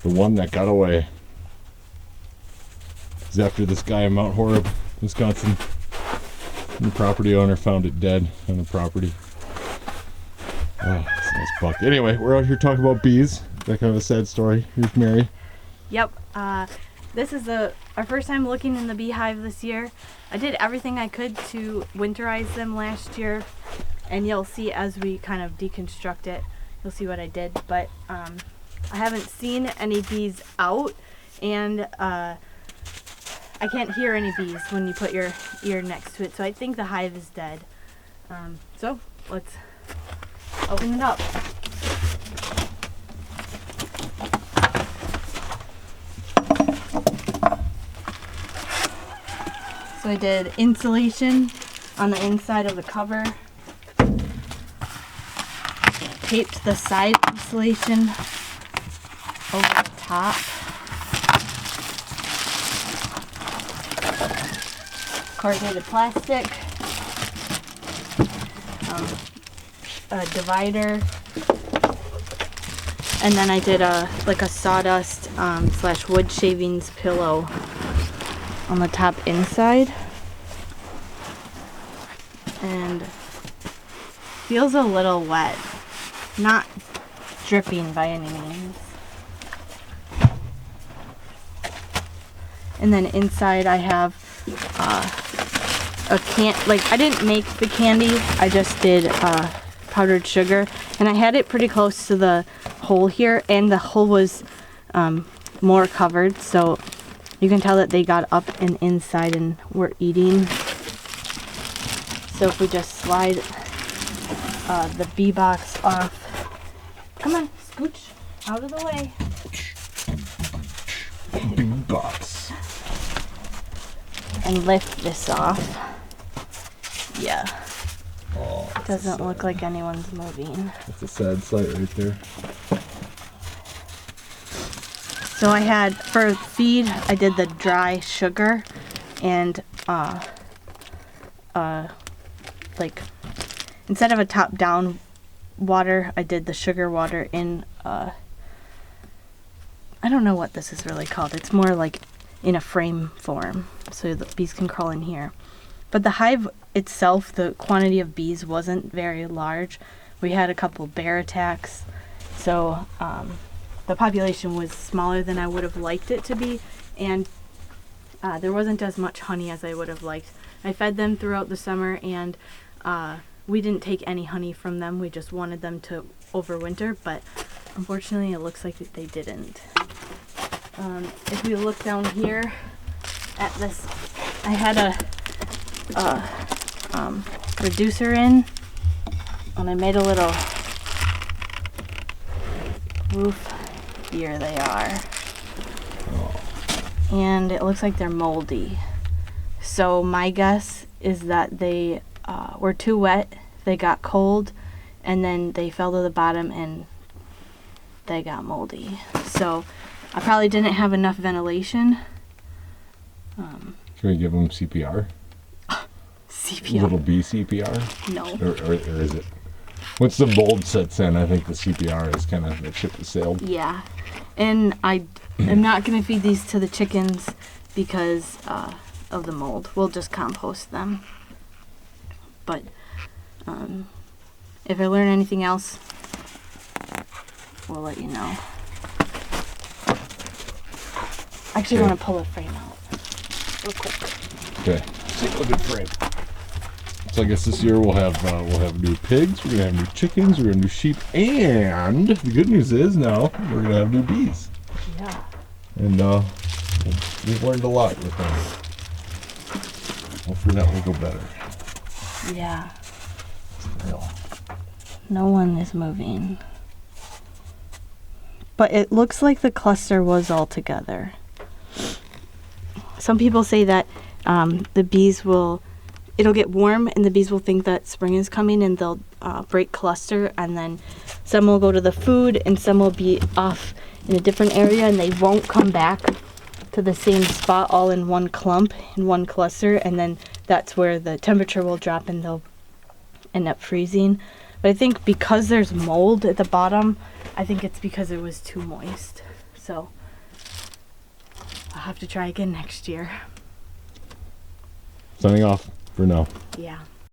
The one that got away is after this guy in Mount Horeb, Wisconsin. The property owner found it dead on the property. Oh, it's a nice buck. Anyway, we're out here talking about bees. That kind of a sad story. Here's Mary. Yep. This is our first time looking in the beehive this year. I did everything I could to winterize them last year, and you'll see as we kind of deconstruct it, you'll see what I did. But I haven't seen any bees out, and I can't hear any bees when you put your ear next to it, so I think the hive is dead. So let's open it up. So I did insulation on the inside of the cover, taped the side insulation over the top. Corrugated plastic, a divider, and then I did a sawdust / wood shavings pillow on the top inside, and feels a little wet, not dripping by any means. And then inside I have I didn't make the candy, I just did powdered sugar, and I had it pretty close to the hole here, and the hole was more covered, so you can tell that they got up and inside and were eating. So if we just slide the bee box off, come on, scooch out of the way. Bee box. And lift this off. Yeah. Oh, it doesn't look like anyone's moving. That's a sad sight right there. So I had, for feed, I did the dry sugar, and instead of a top-down water, I did the sugar water in, I don't know what this is really called. It's more like in a frame form, so the bees can crawl in here. But the hive itself, the quantity of bees wasn't very large. We had a couple bear attacks, so the population was smaller than I would have liked it to be, and there wasn't as much honey as I would have liked. I fed them throughout the summer, and we didn't take any honey from them. We just wanted them to overwinter, but unfortunately it looks like they didn't. If we look down here at this, I had a reducer in, and I made a little roof. Here they are. And it looks like they're moldy. So my guess is that they were too wet, they got cold, and then they fell to the bottom and they got moldy. So I probably didn't have enough ventilation. Can we give them CPR? CPR? A little bee CPR? No. Or is it? Once the mold sets in, I think the CPR is kind of the ship has sailed. Yeah. And I am not going to feed these to the chickens because of the mold. We'll just compost them. But if I learn anything else, we'll let you know. I actually want to pull the frame out real quick. Okay. Take a look at frame. So I guess this year we'll have new pigs, we're gonna have new chickens, we're gonna have new sheep, and the good news is now we're gonna have new bees. Yeah. And we've learned a lot with them. Hopefully that will go better. Yeah. Real. No one is moving. But it looks like the cluster was all together. Some people say that the bees it'll get warm and the bees will think that spring is coming and they'll break cluster, and then some will go to the food and some will be off in a different area and they won't come back to the same spot all in one clump, in one cluster, and then that's where the temperature will drop and they'll end up freezing. But I think because there's mold at the bottom, I think it's because it was too moist. so I'll have to try again next year. Signing off for now. Yeah.